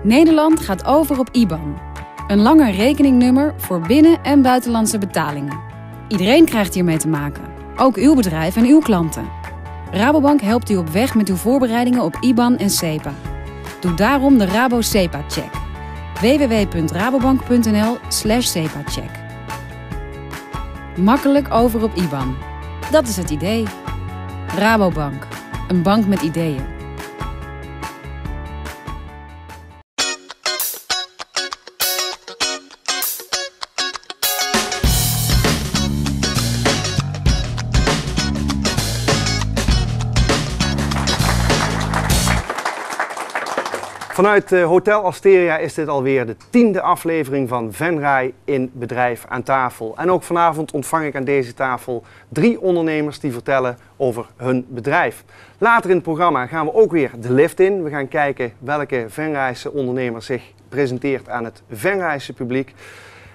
Nederland gaat over op IBAN. Een langer rekeningnummer voor binnen- en buitenlandse betalingen. Iedereen krijgt hiermee te maken. Ook uw bedrijf en uw klanten. Rabobank helpt u op weg met uw voorbereidingen op IBAN en SEPA. Doe daarom de Rabo SEPA-check. www.rabobank.nl/SEPA-check. Makkelijk over op IBAN. Dat is het idee. Rabobank. Een bank met ideeën. Vanuit Hotel Asteria is dit alweer de 10e aflevering van Venray in Bedrijf aan tafel. En ook vanavond ontvang ik aan deze tafel 3 ondernemers die vertellen over hun bedrijf. Later in het programma gaan we ook weer de lift in. We gaan kijken welke Venrayse ondernemer zich presenteert aan het Venrayse publiek.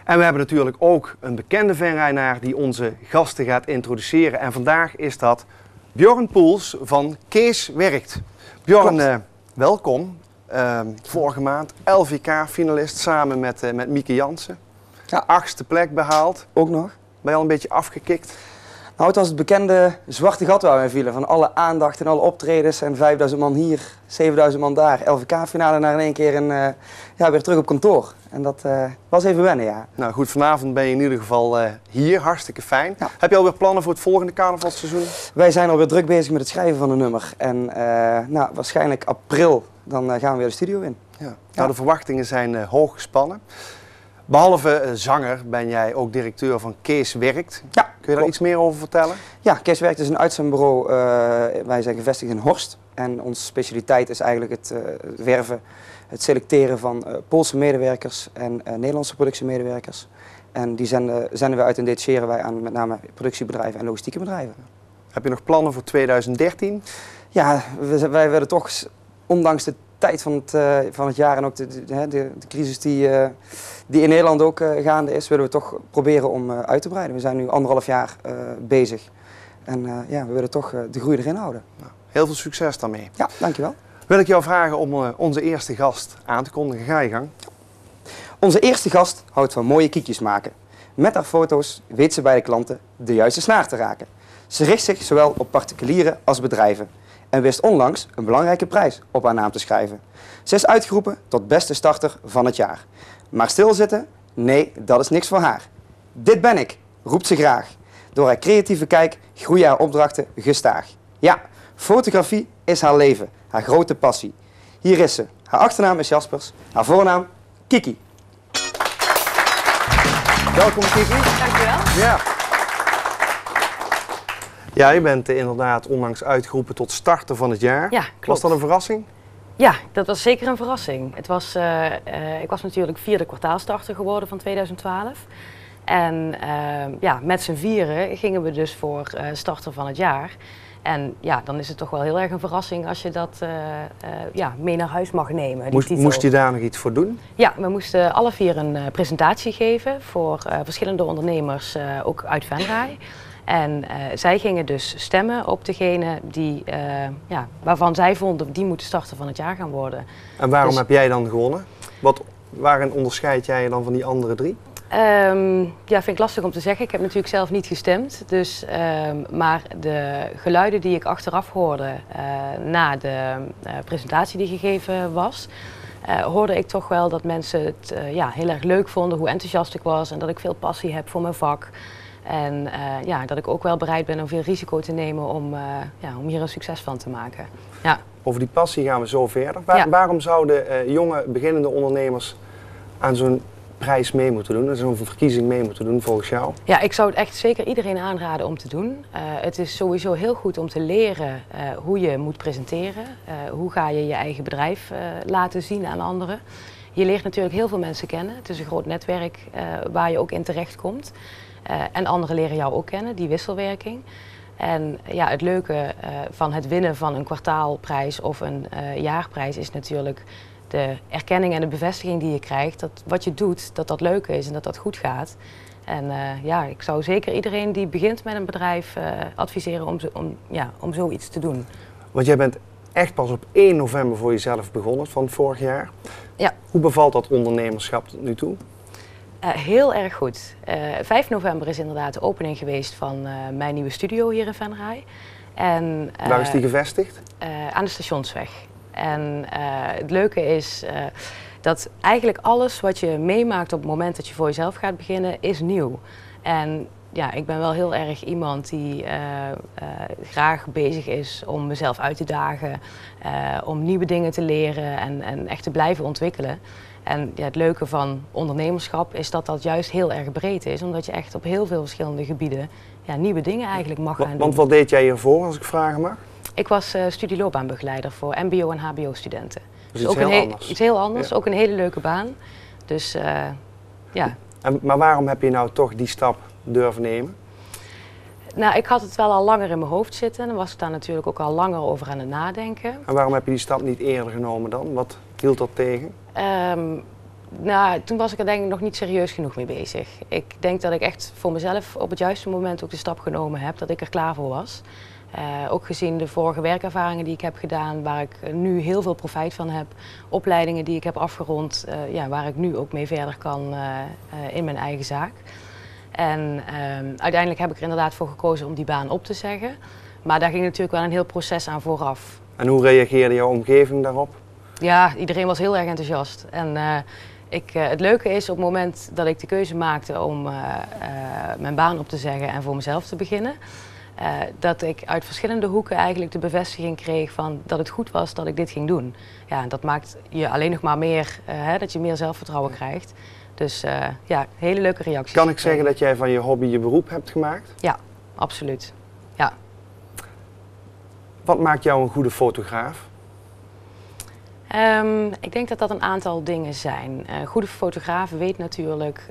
En we hebben natuurlijk ook een bekende Venraynaar die onze gasten gaat introduceren. En vandaag is dat Bjorn Poels van Kees Werkt. Bjorn, welkom. Vorige maand LVK-finalist samen met Mieke Jansen. Ja. 8e plek behaald. Ook nog. Ben je al een beetje afgekikt? Nou, het was het bekende zwarte gat waar wij vielen. Van alle aandacht en alle optredens en 5000 man hier, 7000 man daar. LVK-finale naar in één keer weer terug op kantoor. En dat was even wennen, ja. Nou goed, vanavond ben je in ieder geval hier. Hartstikke fijn. Ja. Heb je alweer plannen voor het volgende carnavalsseizoen? Wij zijn alweer druk bezig met het schrijven van een nummer. En waarschijnlijk april, dan gaan we weer de studio in. Ja. Nou, de verwachtingen zijn hoog gespannen. Behalve zanger ben jij ook directeur van Kees Werkt. Ja, kun je daar klopt. iets meer over vertellen? Ja, Kees Werkt is een uitzendbureau. Wij zijn gevestigd in Horst. En onze specialiteit is eigenlijk het werven, het selecteren van Poolse medewerkers en Nederlandse productiemedewerkers. En die zenden we uit en detacheren wij aan met name productiebedrijven en logistieke bedrijven. Heb je nog plannen voor 2013? Ja, wij willen toch, ondanks de tijd van het jaar en ook de crisis die in Nederland ook gaande is, willen we toch proberen om uit te breiden. We zijn nu 1,5 jaar bezig en we willen toch de groei erin houden. Nou, heel veel succes daarmee. Ja, dankjewel. Wil ik jou vragen om onze eerste gast aan te kondigen. Ga je gang. Onze eerste gast houdt van mooie kiekjes maken. Met haar foto's weet ze bij de klanten de juiste snaar te raken. Ze richt zich zowel op particulieren als bedrijven en wist onlangs een belangrijke prijs op haar naam te schrijven. Ze is uitgeroepen tot beste starter van het jaar. Maar stilzitten? Nee, dat is niks voor haar. Dit ben ik, roept ze graag. Door haar creatieve kijk groeien haar opdrachten gestaag. Ja, fotografie is haar leven, haar grote passie. Hier is ze. Haar achternaam is Jaspers, haar voornaam Kiki. Welkom Kiki. Dankjewel. Ja. Ja, je bent inderdaad onlangs uitgeroepen tot starter van het jaar. Ja, klopt. Was dat een verrassing? Ja, dat was zeker een verrassing. Ik was natuurlijk 4e kwartaalstarter geworden van 2012. En met z'n vieren gingen we dus voor starter van het jaar. En ja, dan is het toch wel heel erg een verrassing als je dat mee naar huis mag nemen. Moest je daar nog iets voor doen? Ja, we moesten alle 4 een presentatie geven voor verschillende ondernemers, ook uit Venray. En zij gingen dus stemmen op degene waarvan zij vonden die moeten starter van het jaar gaan worden. En waarom Dus, heb jij dan gewonnen? Waarin onderscheid jij je dan van die andere 3? Vind ik lastig om te zeggen. Ik heb natuurlijk zelf niet gestemd. Dus, maar de geluiden die ik achteraf hoorde na de presentatie die gegeven was, hoorde ik toch wel dat mensen het heel erg leuk vonden hoe enthousiast ik was en dat ik veel passie heb voor mijn vak. En dat ik ook wel bereid ben om veel risico te nemen om hier een succes van te maken. Ja. Over die passie gaan we zo verder. Waarom zouden jonge beginnende ondernemers aan zo'n prijs mee moeten doen, aan zo'n verkiezing mee moeten doen volgens jou? Ja, ik zou het echt zeker iedereen aanraden om te doen. Het is sowieso heel goed om te leren hoe je moet presenteren. Hoe ga je je eigen bedrijf laten zien aan anderen. Je leert natuurlijk heel veel mensen kennen. Het is een groot netwerk waar je ook in terecht komt. En anderen leren jou ook kennen, die wisselwerking. En ja, het leuke van het winnen van een kwartaalprijs of een jaarprijs is natuurlijk de erkenning en de bevestiging die je krijgt. Dat wat je doet, dat leuk is en dat dat goed gaat. En ik zou zeker iedereen die begint met een bedrijf adviseren om zoiets te doen. Want jij bent echt pas op 1 november voor jezelf begonnen van vorig jaar. Ja. Hoe bevalt dat ondernemerschap tot nu toe? Heel erg goed. 5 november is inderdaad de opening geweest van mijn nieuwe studio hier in Venray. En, Waar is die gevestigd? Aan de Stationsweg. En het leuke is dat eigenlijk alles wat je meemaakt op het moment dat je voor jezelf gaat beginnen, is nieuw. En ja, ik ben wel heel erg iemand die graag bezig is om mezelf uit te dagen, om nieuwe dingen te leren en echt te blijven ontwikkelen. En ja, het leuke van ondernemerschap is dat dat juist heel erg breed is, omdat je echt op heel veel verschillende gebieden nieuwe dingen eigenlijk mag gaan doen. Want wat deed jij hiervoor, als ik vragen mag? Ik was studieloopbaanbegeleider voor mbo- en hbo-studenten. Dus iets heel anders. Iets heel anders, Ja. ook een hele leuke baan. Dus ja. Maar waarom heb je nou toch die stap durven nemen? Nou, ik had het wel al langer in mijn hoofd zitten. Dan was ik daar natuurlijk ook al langer over aan het nadenken. En waarom heb je die stap niet eerder genomen dan? Wat hield dat tegen? Nou, toen was ik er denk ik nog niet serieus genoeg mee bezig. Ik denk dat ik echt voor mezelf op het juiste moment ook de stap genomen heb, dat ik er klaar voor was. Ook gezien de vorige werkervaringen die ik heb gedaan, waar ik nu heel veel profijt van heb. Opleidingen die ik heb afgerond, waar ik nu ook mee verder kan in mijn eigen zaak. En uiteindelijk heb ik er inderdaad voor gekozen om die baan op te zeggen. Maar daar ging natuurlijk wel een heel proces aan vooraf. En hoe reageerde jouw omgeving daarop? Ja, iedereen was heel erg enthousiast. En het leuke is op het moment dat ik de keuze maakte om mijn baan op te zeggen en voor mezelf te beginnen, dat ik uit verschillende hoeken eigenlijk de bevestiging kreeg van dat het goed was dat ik dit ging doen. Ja, dat maakt je alleen nog maar meer, dat je meer zelfvertrouwen krijgt. Dus ja, hele leuke reacties. Kan ik zeggen dat jij van je hobby je beroep hebt gemaakt? Ja, absoluut. Ja. Wat maakt jou een goede fotograaf? Ik denk dat dat een aantal dingen zijn. Een goede fotograaf weet natuurlijk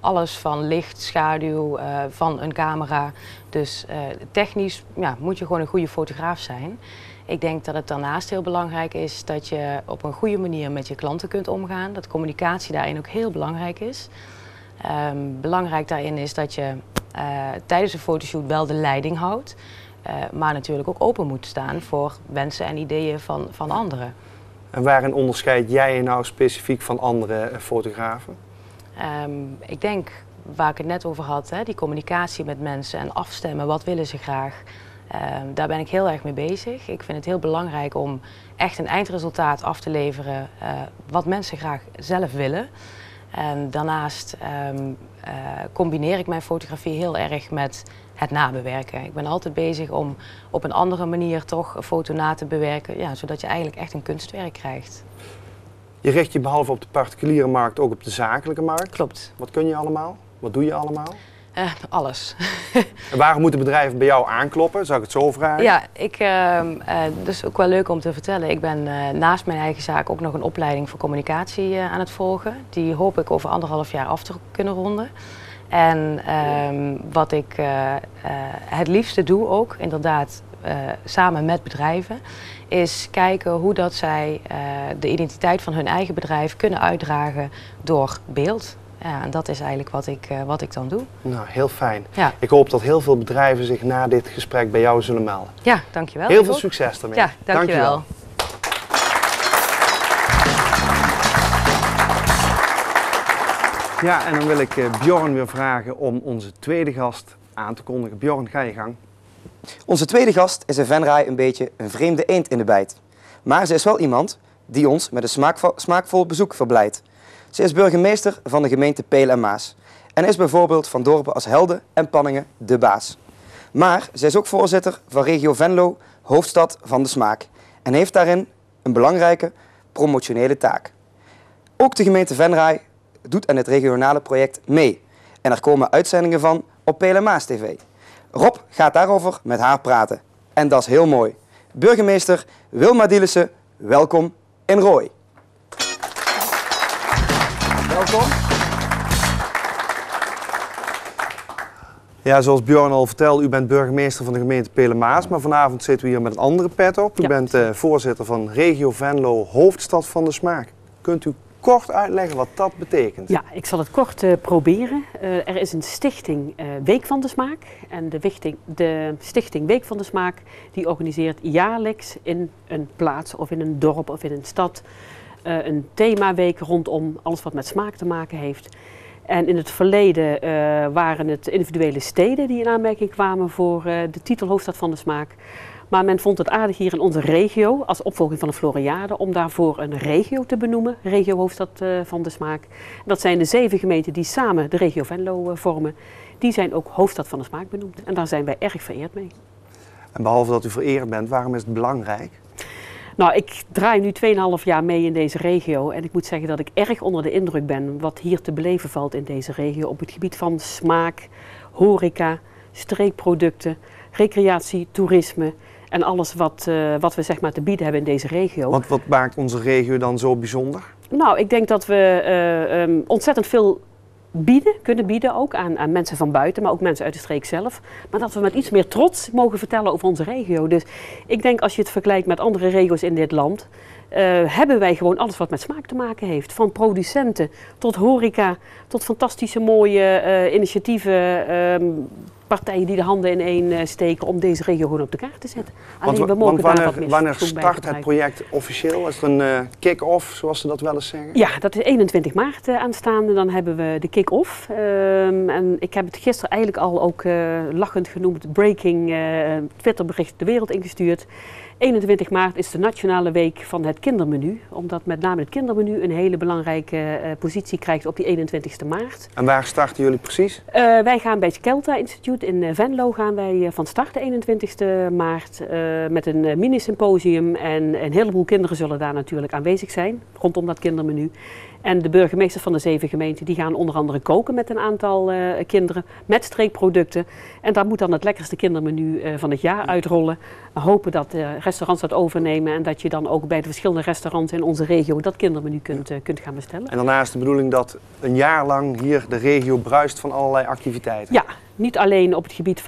alles van licht, schaduw, van een camera. Dus technisch moet je gewoon een goede fotograaf zijn. Ik denk dat het daarnaast heel belangrijk is dat je op een goede manier met je klanten kunt omgaan. Dat communicatie daarin ook heel belangrijk is. Belangrijk daarin is dat je tijdens een fotoshoot wel de leiding houdt. Maar natuurlijk ook open moet staan voor wensen en ideeën van anderen. En waarin onderscheid jij je nou specifiek van andere fotografen? Ik denk, waar ik het net over had, die communicatie met mensen en afstemmen, wat willen ze graag. Daar ben ik heel erg mee bezig. Ik vind het heel belangrijk om echt een eindresultaat af te leveren wat mensen graag zelf willen. En daarnaast combineer ik mijn fotografie heel erg met het nabewerken. Ik ben altijd bezig om op een andere manier toch een foto na te bewerken, zodat je eigenlijk echt een kunstwerk krijgt. Je richt je behalve op de particuliere markt ook op de zakelijke markt. Klopt. Wat kun je allemaal? Wat doe je allemaal? Alles. En waarom moeten bedrijven bij jou aankloppen? Zou ik het zo vragen? Ja, dat is ook wel leuk om te vertellen. Ik ben naast mijn eigen zaak ook nog een opleiding voor communicatie aan het volgen. Die hoop ik over 1,5 jaar af te kunnen ronden. En wat ik het liefste doe ook, inderdaad samen met bedrijven, is kijken hoe dat zij de identiteit van hun eigen bedrijf kunnen uitdragen door beeld. Ja, en dat is eigenlijk wat ik dan doe. Nou, heel fijn. Ja. Ik hoop dat heel veel bedrijven zich na dit gesprek bij jou zullen melden. Ja, dankjewel. Heel veel succes daarmee. Ja, dankjewel. Ja, en dan wil ik Bjorn weer vragen om onze tweede gast aan te kondigen. Bjorn, ga je gang. Onze tweede gast is in Venray een beetje een vreemde eend in de bijt. Maar ze is wel iemand die ons met een smaakvol bezoek verblijdt. Ze is burgemeester van de gemeente Peel en Maas. En is bijvoorbeeld van dorpen als Helden en Panningen de baas. Maar ze is ook voorzitter van regio Venlo, hoofdstad van de smaak. En heeft daarin een belangrijke promotionele taak. Ook de gemeente Venray doet aan het regionale project mee. En er komen uitzendingen van op Peel en Maas TV. Rob gaat daarover met haar praten. En dat is heel mooi. Burgemeester Wilma Dielissen, welkom in Rooi. Welkom. Ja, zoals Bjorn al vertelde, u bent burgemeester van de gemeente Peel en Maas, maar vanavond zitten we hier met een andere pet op. U bent voorzitter van Regio Venlo, hoofdstad van de smaak. Kunt u kort uitleggen wat dat betekent? Ja, ik zal het kort proberen. Er is een stichting Week van de Smaak. En de stichting Week van de Smaak die organiseert jaarlijks in een plaats of in een dorp of in een stad een themaweek rondom alles wat met smaak te maken heeft. En in het verleden waren het individuele steden die in aanmerking kwamen voor de titel Hoofdstad van de Smaak. Maar men vond het aardig hier in onze regio, als opvolging van de Floriade, om daarvoor een regio te benoemen, regio Hoofdstad van de Smaak. En dat zijn de 7 gemeenten die samen de regio Venlo vormen. Die zijn ook Hoofdstad van de Smaak benoemd. En daar zijn wij erg vereerd mee. En behalve dat u vereerd bent, waarom is het belangrijk? Nou, ik draai nu 2,5 jaar mee in deze regio en ik moet zeggen dat ik erg onder de indruk ben wat hier te beleven valt in deze regio op het gebied van smaak, horeca, streekproducten, recreatie, toerisme en alles wat we zeg maar te bieden hebben in deze regio. Want wat maakt onze regio dan zo bijzonder? Nou, ik denk dat we ontzettend veel kunnen bieden ook aan mensen van buiten, maar ook mensen uit de streek zelf. Maar dat we met iets meer trots mogen vertellen over onze regio. Dus ik denk als je het vergelijkt met andere regio's in dit land, hebben wij gewoon alles wat met smaak te maken heeft. Van producenten tot horeca, tot fantastische mooie initiatieven, partijen die de handen in één steken om deze regio gewoon op de kaart te zetten. Alleen we mogen daar wat meer wanneer start het project officieel? Is er een kick-off, zoals ze dat wel eens zeggen? Ja, dat is 21 maart aanstaande. Dan hebben we de kick-off. En ik heb het gisteren eigenlijk al ook lachend genoemd, breaking Twitterbericht de wereld ingestuurd. 21 maart is de nationale week van het kindermenu, omdat met name het kindermenu een hele belangrijke positie krijgt op die 21ste maart. En waar starten jullie precies? Wij gaan bij het Kelta Instituut in Venlo gaan wij van start de 21ste maart met een mini-symposium en een heleboel kinderen zullen daar natuurlijk aanwezig zijn rondom dat kindermenu. En de burgemeesters van de 7 gemeenten die gaan onder andere koken met een aantal kinderen met streekproducten. En daar moet dan het lekkerste kindermenu van het jaar uitrollen. We hopen dat restaurants dat overnemen en dat je dan ook bij de verschillende restaurants in onze regio dat kindermenu kunt gaan bestellen. En daarna is de bedoeling dat een jaar lang hier de regio bruist van allerlei activiteiten? Ja, niet alleen op het gebied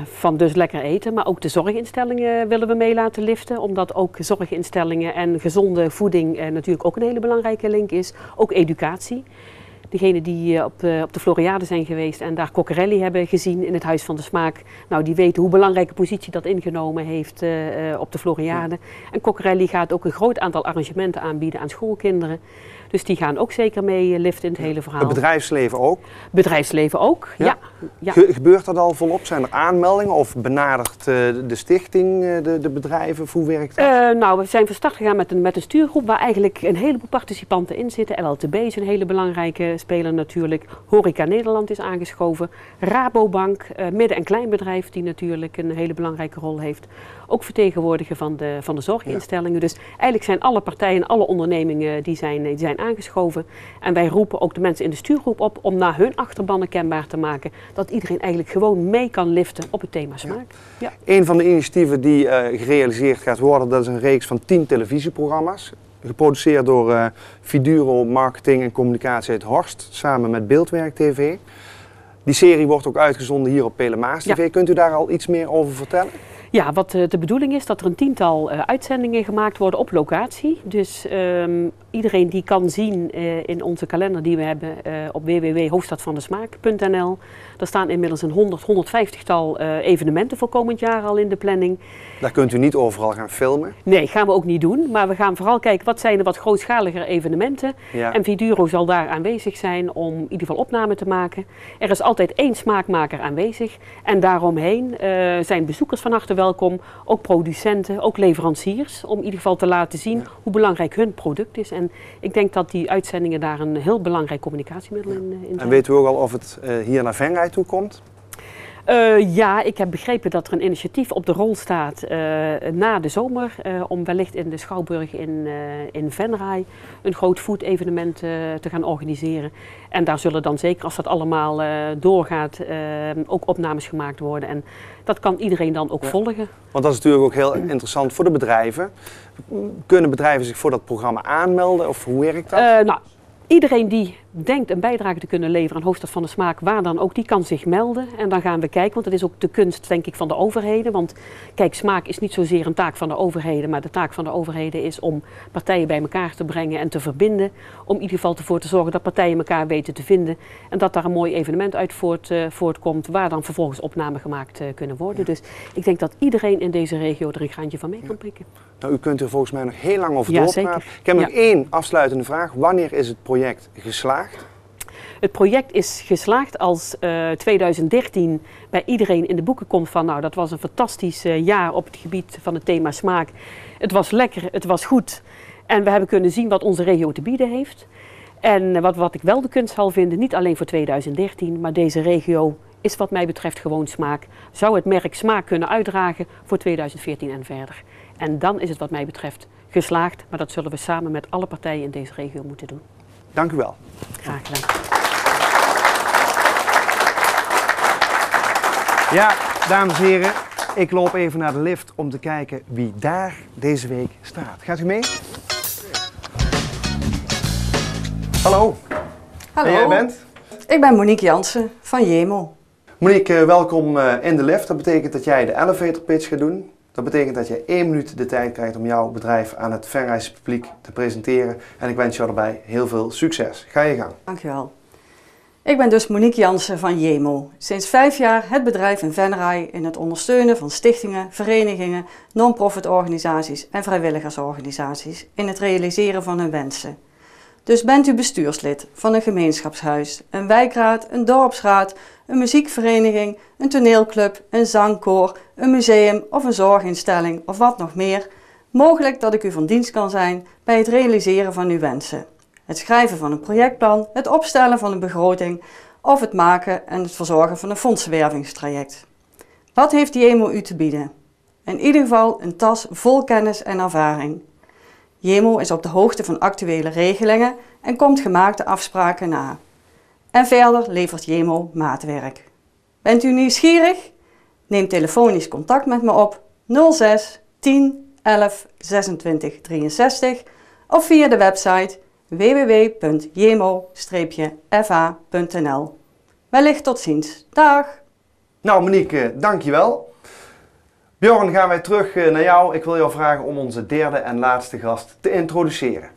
van dus lekker eten, maar ook de zorginstellingen willen we mee laten liften. Omdat ook zorginstellingen en gezonde voeding natuurlijk ook een hele belangrijke link is. Ook educatie. Degenen die op de Floriade zijn geweest en daar Coccherelli hebben gezien in het Huis van de Smaak. Nou, die weten hoe belangrijke positie dat ingenomen heeft op de Floriade. En Coccherelli gaat ook een groot aantal arrangementen aanbieden aan schoolkinderen. Dus die gaan ook zeker mee liften in het hele verhaal. Het bedrijfsleven ook? Bedrijfsleven ook, ja. Gebeurt dat al volop? Zijn er aanmeldingen of benadert de stichting de bedrijven? Hoe werkt dat? Nou, we zijn van start gegaan met een stuurgroep waar eigenlijk een heleboel participanten in zitten. LLTB is een hele belangrijke speler natuurlijk. Horeca Nederland is aangeschoven. Rabobank, midden- en kleinbedrijf die natuurlijk een hele belangrijke rol heeft. Ook vertegenwoordiger van de zorginstellingen. Ja. Dus eigenlijk zijn alle partijen, alle ondernemingen die zijn aangeschoven. En wij roepen ook de mensen in de stuurgroep op om naar hun achterbannen kenbaar te maken dat iedereen eigenlijk gewoon mee kan liften op het thema smaak. Ja. Ja. Een van de initiatieven die gerealiseerd gaat worden, dat is een reeks van 10 televisieprogramma's. Geproduceerd door Viduro Marketing en Communicatie uit Horst, samen met Beeldwerk TV. Die serie wordt ook uitgezonden hier op Pelemaas TV. Ja. Kunt u daar al iets meer over vertellen? Ja, wat de bedoeling is dat er een 10-tal uitzendingen gemaakt worden op locatie. Dus iedereen die kan zien in onze kalender die we hebben op www.hoofdstadvandesmaak.nl. Daar staan inmiddels een 150-tal evenementen voor komend jaar al in de planning. Daar kunt u niet overal gaan filmen? Nee, gaan we ook niet doen. Maar we gaan vooral kijken wat zijn de wat grootschaligere evenementen. Ja. En Viduro zal daar aanwezig zijn om in ieder geval opname te maken. Er is altijd 1 smaakmaker aanwezig. En daaromheen zijn bezoekers van harte welkom. Ook producenten, ook leveranciers. Om in ieder geval te laten zien hoe belangrijk hun product is. En ik denk dat die uitzendingen daar een heel belangrijk communicatiemiddel in zijn. En weten we ook al of het hier naar Venray toe komt? Ja, ik heb begrepen dat er een initiatief op de rol staat na de zomer om wellicht in de Schouwburg in Venray een groot food evenement te gaan organiseren. En daar zullen dan zeker, als dat allemaal doorgaat, ook opnames gemaakt worden. En dat kan iedereen dan ook volgen. Want dat is natuurlijk ook heel interessant voor de bedrijven. Kunnen bedrijven zich voor dat programma aanmelden of hoe werkt dat? Nou, iedereen die denkt een bijdrage te kunnen leveren aan Hoofdstad van de Smaak, waar dan ook, die kan zich melden. En dan gaan we kijken, want het is ook de kunst, denk ik, van de overheden. Want kijk, smaak is niet zozeer een taak van de overheden, maar de taak van de overheden is om partijen bij elkaar te brengen en te verbinden. Om in ieder geval ervoor te zorgen dat partijen elkaar weten te vinden. En dat daar een mooi evenement uit voortkomt, waar dan vervolgens opnamen gemaakt kunnen worden. Dus ik denk dat iedereen in deze regio er een graantje van mee kan pikken. Nou, u kunt er volgens mij nog heel lang over doorpraten. Ik heb nog één afsluitende vraag. Wanneer is het project geslaagd? Het project is geslaagd als 2013 bij iedereen in de boeken komt van, nou, dat was een fantastisch jaar op het gebied van het thema smaak. Het was lekker, het was goed en we hebben kunnen zien wat onze regio te bieden heeft. En wat ik wel de kunst zal vinden, niet alleen voor 2013, maar deze regio is wat mij betreft gewoon smaak. Zou het merk smaak kunnen uitdragen voor 2014 en verder. En dan is het wat mij betreft geslaagd, maar dat zullen we samen met alle partijen in deze regio moeten doen. Dank u wel. Graag gedaan. Ja, dames en heren, ik loop even naar de lift om te kijken wie daar deze week staat. Gaat u mee? Hallo. Hallo. En jij bent? Ik ben Monique Jansen van Jemo. Monique, welkom in de lift. Dat betekent dat jij de elevator pitch gaat doen. Dat betekent dat je 1 minuut de tijd krijgt om jouw bedrijf aan het Venrayse publiek te presenteren. En ik wens jou daarbij heel veel succes. Ga je gang. Dankjewel. Ik ben dus Monique Jansen van Jemo. Sinds 5 jaar het bedrijf in Venray in het ondersteunen van stichtingen, verenigingen, non-profit organisaties en vrijwilligersorganisaties in het realiseren van hun wensen. Dus bent u bestuurslid van een gemeenschapshuis, een wijkraad, een dorpsraad, een muziekvereniging, een toneelclub, een zangkoor, een museum of een zorginstelling of wat nog meer, mogelijk dat ik u van dienst kan zijn bij het realiseren van uw wensen. Het schrijven van een projectplan, het opstellen van een begroting of het maken en het verzorgen van een fondsenwervingstraject. Wat heeft Jemo u te bieden? In ieder geval een tas vol kennis en ervaring. Jemo is op de hoogte van actuele regelingen en komt gemaakte afspraken na. En verder levert Jemo maatwerk. Bent u nieuwsgierig? Neem telefonisch contact met me op 06 10 11 26 63 of via de website www.jemo-fa.nl. Wellicht tot ziens. Dag! Nou Monique, dankjewel. Bjorn, gaan wij terug naar jou. Ik wil jou vragen om onze derde en laatste gast te introduceren.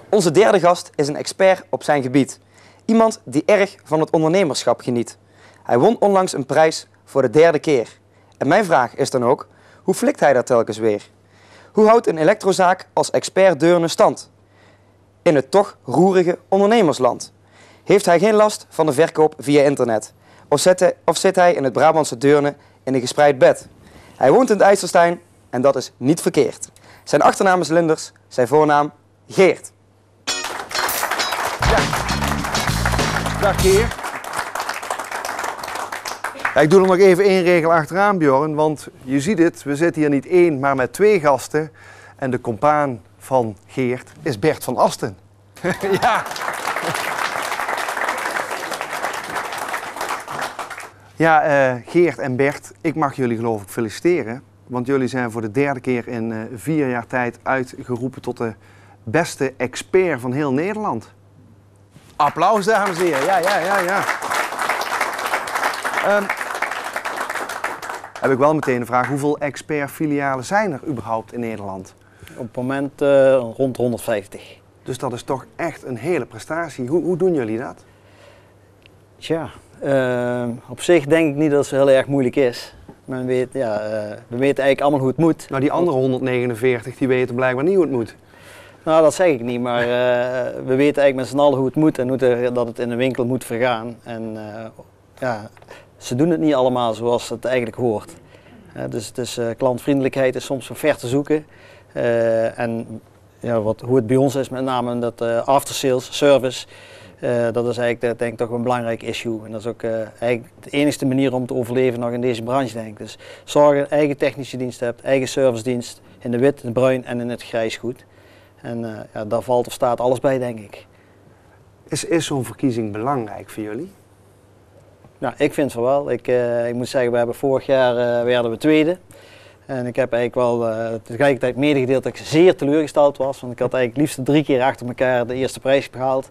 Onze derde gast is een expert op zijn gebied. Iemand die erg van het ondernemerschap geniet. Hij won onlangs een prijs voor de 3e keer. En mijn vraag is dan ook, hoe flikt hij dat telkens weer? Hoe houdt een elektrozaak als expert Deurne stand? In het toch roerige ondernemersland. Heeft hij geen last van de verkoop via internet? Of zit hij in het Brabantse Deurne in een gespreid bed? Hij woont in het IJsselstein en dat is niet verkeerd. Zijn achternaam is Linders, zijn voornaam Geert. Ja. Dag Geert. Ja, ik doe er nog even 1 regel achteraan, Bjorn, want je ziet het, we zitten hier niet 1, maar met 2 gasten. En de compaan van Geert is Bert van Asten. Ja. Ja, Geert en Bert, ik mag jullie geloof ik feliciteren. Want jullie zijn voor de 3e keer in 4 jaar tijd uitgeroepen tot de beste expert van heel Nederland. Applaus, dames en heren. Ja. Heb ik wel meteen de vraag, hoeveel expertfilialen zijn er überhaupt in Nederland? Op het moment rond 150. Dus dat is toch echt een hele prestatie. Hoe doen jullie dat? Tja, op zich denk ik niet dat het zo heel erg moeilijk is. Men weet, we weten eigenlijk allemaal hoe het moet. Nou, die andere 149 die weten blijkbaar niet hoe het moet. Nou, dat zeg ik niet, maar we weten eigenlijk met z'n allen hoe het moet en dat het in de winkel moet vergaan. En ze doen het niet allemaal zoals het eigenlijk hoort. Dus klantvriendelijkheid is soms ver te zoeken. En ja, hoe het bij ons is, met name dat aftersales service, dat is eigenlijk denk ik toch een belangrijk issue. En dat is ook eigenlijk de enige manier om te overleven nog in deze branche, denk ik. Dus zorgen, eigen technische dienst hebt, eigen servicedienst in de wit, de bruin en in het grijs goed. En daar valt of staat alles bij, denk ik. Is zo'n verkiezing belangrijk voor jullie? Nou, ik vind het wel. Ik moet zeggen, we hebben vorig jaar werden we tweede. En ik heb eigenlijk wel tegelijkertijd medegedeeld dat ik zeer teleurgesteld was. Want ik had eigenlijk liefst 3 keer achter elkaar de eerste prijs behaald.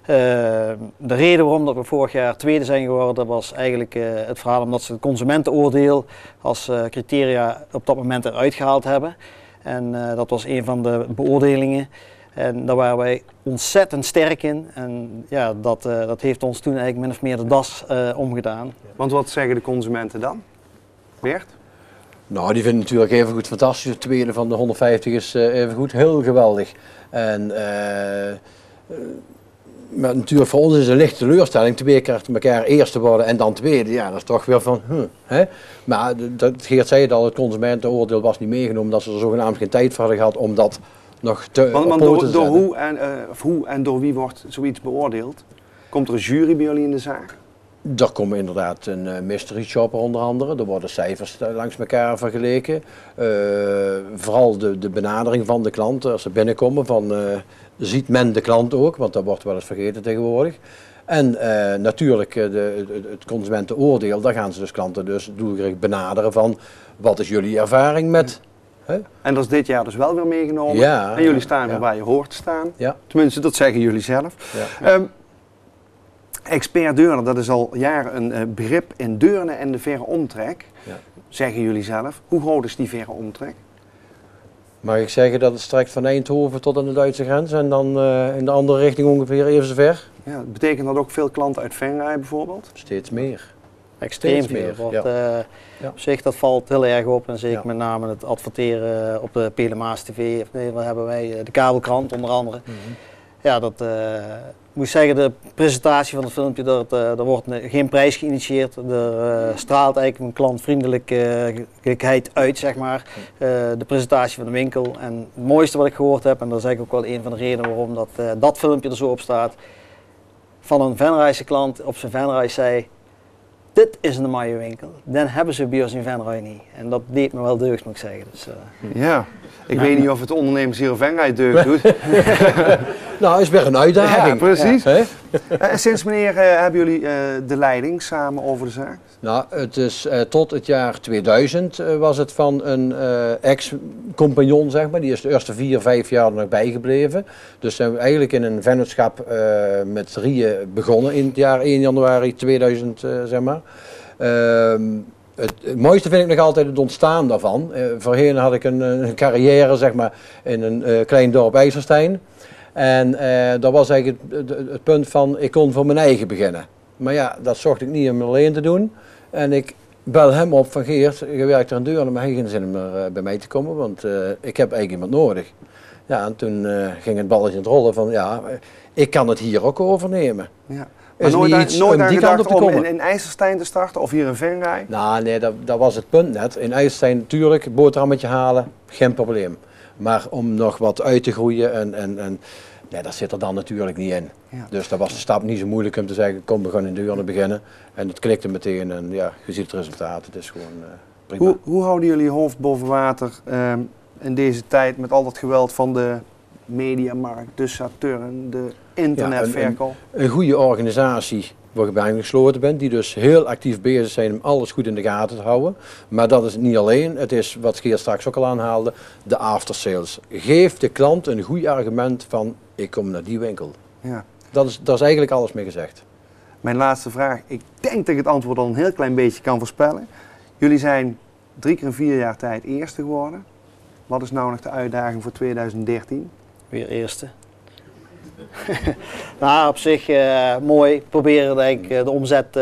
De reden waarom dat we vorig jaar tweede zijn geworden was eigenlijk het verhaal omdat ze het consumentenoordeel als criteria op dat moment eruit gehaald hebben. En dat was een van de beoordelingen. En daar waren wij ontzettend sterk in. En ja, dat heeft ons toen eigenlijk min of meer de das omgedaan. Want wat zeggen de consumenten dan? Bert? Nou, die vinden natuurlijk even goed fantastisch. Het tweede van de 150 is even goed heel geweldig. En maar natuurlijk voor ons is het een lichte teleurstelling. 2 keer achter elkaar eerste worden en dan tweede. Ja, dat is toch weer van, hè? Maar Geert zei het al, het consumentenoordeel was niet meegenomen. Dat ze er zogenaamd geen tijd voor hadden gehad om dat nog te Want door hoe en door wie wordt zoiets beoordeeld? Komt er een jury bij jullie in de zaak? Er komen inderdaad een mystery shopper onder andere. Er worden cijfers langs elkaar vergeleken. Vooral de benadering van de klant als ze binnenkomen. Ziet men de klant ook, want dat wordt wel eens vergeten tegenwoordig. En natuurlijk het consumentenoordeel, daar gaan ze dus klanten dus doelgericht benaderen van wat is jullie ervaring met... Hè? En dat is dit jaar dus wel weer meegenomen. Ja, en jullie staan weer waar je hoort te staan. Ja. Tenminste, dat zeggen jullie zelf. Ja. Expert Deurne, dat is al jaren een begrip in Deurne en de verre omtrek. Ja. Zeggen jullie zelf. Hoe groot is die verre omtrek? Mag ik zeggen dat het strekt van Eindhoven tot aan de Duitse grens en dan in de andere richting ongeveer even zo ver? Ja, betekent dat ook veel klanten uit Venray bijvoorbeeld? Steeds meer. Extreem meer. veel. Ja. Op zich dat valt heel erg op en zeker met name het adverteren op de Pelemaas TV. Of nee, wat hebben wij? De kabelkrant onder andere. Ja, dat moet zeggen, de presentatie van het filmpje, er wordt geen prijs geïnitieerd. Er straalt eigenlijk een klantvriendelijkheid uit, zeg maar. De presentatie van de winkel. En het mooiste wat ik gehoord heb, en dat is eigenlijk ook wel een van de redenen waarom dat filmpje er zo op staat, van een Venrayse klant op zijn Venray zei: dit is een mooie winkel, dan hebben ze bij ons in Venray niet. En dat deed me wel deugd, moet ik zeggen. Dus, ja, ik weet niet of het ondernemers hier in Venray deugd doet. Nou, is weer een uitdaging. Ja, precies. Ja. Sinds wanneer hebben jullie de leiding samen over de zaak? Nou, het is tot het jaar 2000 was het van een ex-compagnon, zeg maar. Die is de eerste 4, 5 jaar er nog bijgebleven. Dus zijn we eigenlijk in een vennootschap met 3 begonnen in het jaar 1 januari 2000, zeg maar. Het mooiste vind ik nog altijd het ontstaan daarvan. Voorheen had ik een carrière, zeg maar, in een klein dorp IJsselstein. En dat was eigenlijk het punt van, ik kon voor mijn eigen beginnen. Maar ja, dat zocht ik niet om alleen te doen. En ik bel hem op van: Geert, je werkt er aan Deurne, maar hij heeft geen zin om bij mij te komen, want ik heb eigenlijk iemand nodig. Ja, en toen ging het balletje aan het rollen van, ja, ik kan het hier ook overnemen. Ja. Maar nooit aan gedacht om in IJsselstein te starten of hier in Venray? Nou nee, dat was het punt net. In IJsselstein natuurlijk, boterhammetje halen, geen probleem. Maar om nog wat uit te groeien en nee, dat zit er dan natuurlijk niet in. Ja. Dus dat was de stap niet zo moeilijk om te zeggen: kom, we gaan in Deurne beginnen. En het klikte meteen en ja, je ziet het resultaat. Het is gewoon prima. Hoe houden jullie je hoofd boven water in deze tijd met al dat geweld van de mediamarkt, de Saturn, de internetverkoop? Ja, een goede organisatie waar je bij gesloten bent, die dus heel actief bezig zijn om alles goed in de gaten te houden. Maar dat is niet alleen, het is wat Geert straks ook al aanhaalde, de aftersales. Geef de klant een goed argument van: ik kom naar die winkel. Ja. Dat is eigenlijk alles mee gezegd. Mijn laatste vraag, ik denk dat ik het antwoord al een heel klein beetje kan voorspellen. Jullie zijn 3 keer in 4 jaar tijd eerste geworden. Wat is nou nog de uitdaging voor 2013? Weer eerste. Nou, op zich mooi. Proberen eigenlijk de omzet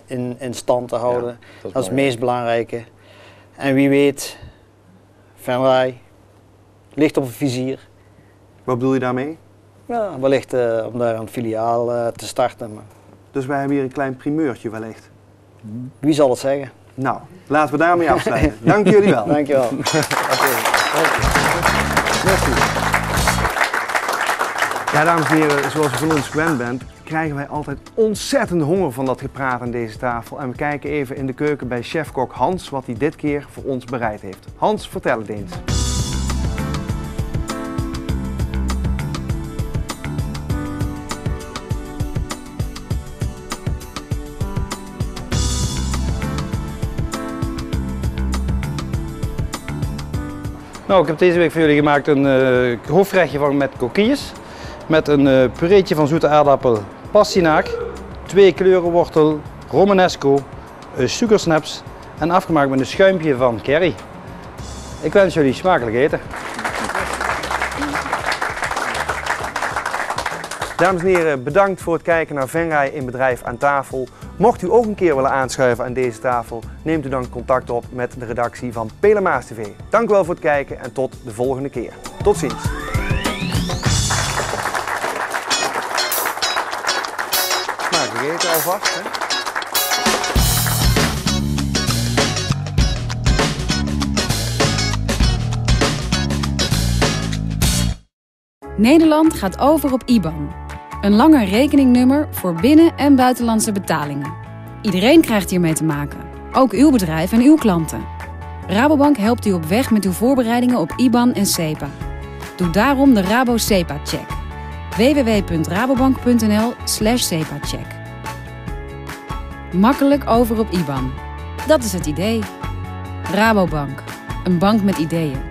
in stand te houden. Ja, dat is het meest belangrijke. En wie weet, Venray ligt op een vizier. Wat bedoel je daarmee? Ja, wellicht om daar een filiaal te starten. Maar... Dus wij hebben hier een klein primeurtje wellicht. Wie zal het zeggen? Nou, laten we daarmee afsluiten. Dank jullie wel. Dank je wel. Ja, dames en heren, zoals u van ons gewend bent, krijgen wij altijd ontzettend honger van dat gepraat aan deze tafel. En we kijken even in de keuken bij chefkok Hans wat hij dit keer voor ons bereid heeft. Hans, vertel het eens. Nou, ik heb deze week voor jullie gemaakt een hoofdgerechtje met coquilles. Met een pureetje van zoete aardappel, pastinaak, 2 kleurenwortel, romanesco, suikersnaps en afgemaakt met een schuimpje van curry. Ik wens jullie smakelijk eten. Dames en heren, bedankt voor het kijken naar Venray in Bedrijf aan tafel. Mocht u ook een keer willen aanschuiven aan deze tafel, neemt u dan contact op met de redactie van Pelemaas TV. Dank u wel voor het kijken en tot de volgende keer. Tot ziens. Smakelijk eten alvast, hè? Nederland gaat over op IBAN. Een langer rekeningnummer voor binnen- en buitenlandse betalingen. Iedereen krijgt hiermee te maken, ook uw bedrijf en uw klanten. Rabobank helpt u op weg met uw voorbereidingen op IBAN en SEPA. Doe daarom de Rabo SEPA-check. www.rabobank.nl/SEPA-check. Makkelijk over op IBAN. Dat is het idee. Rabobank, een bank met ideeën.